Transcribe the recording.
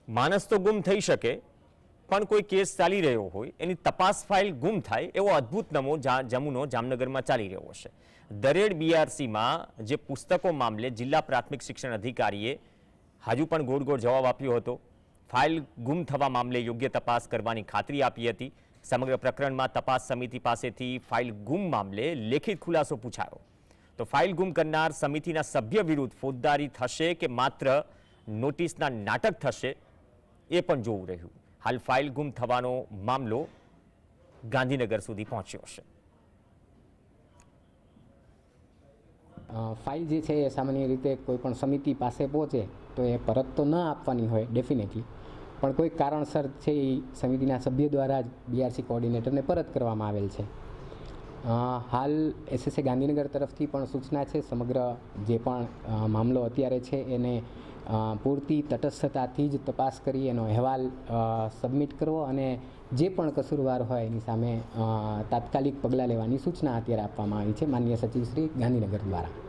માણસ તો ગુમ થઈ શકે, પણ કોઈ કેસ ચાલી રહ્યો હોય એની તપાસ ફાઇલ ગુમ થાય એવો અદ્ભુત જમુનો જામનગરમાં ચાલી રહ્યો છે. દરેડ BRCમાં જે પુસ્તકો મામલે જિલ્લા પ્રાથમિક શિક્ષણ અધિકારીએ હજુ પણ ગોળ ગોળ જવાબ આપ્યો હતો. ફાઇલ ગુમ થવા મામલે યોગ્ય તપાસ કરવાની ખાતરી આપી હતી. સમગ્ર પ્રકરણમાં તપાસ સમિતિ પાસેથી ફાઇલ ગુમ મામલે લેખિત ખુલાસો પૂછાયો. તો ફાઇલ ગુમ કરનાર સમિતિના સભ્ય વિરુદ્ધ ફોજદારી થશે કે માત્ર નોટિસના નાટક થશે એ પણ જોવું રહ્યું. હાલ ફાઇલ ગુમ થવાનો મામલો ગાંધીનગર સુધી પહોંચ્યો છે. ફાઇલ જે છે એ સામાન્ય રીતે કોઈ પણ સમિતિ પાસે પહોંચે તો એ પરત તો ન આપવાની હોય ડેફિનેટલી, પણ કોઈ કારણસર છે એ સમિતિના સભ્ય દ્વારા જ BRC કોઓર્ડિનેટરને પરત કરવામાં આવેલ છે. હાલ SSA ગાંધીનગર તરફથી પણ સૂચના છે સમગ્ર જે પણ મામલો અત્યારે છે એને પૂરતી તટસ્થતાથી જ તપાસ કરી એનો અહેવાલ સબમિટ કરવો અને જે પણ કસૂરવાર હોય એની સામે તાત્કાલિક પગલાં લેવાની સૂચના અત્યારે આપવામાં આવી છે માનનીય સચિવ શ્રી ગાંધીનગર દ્વારા.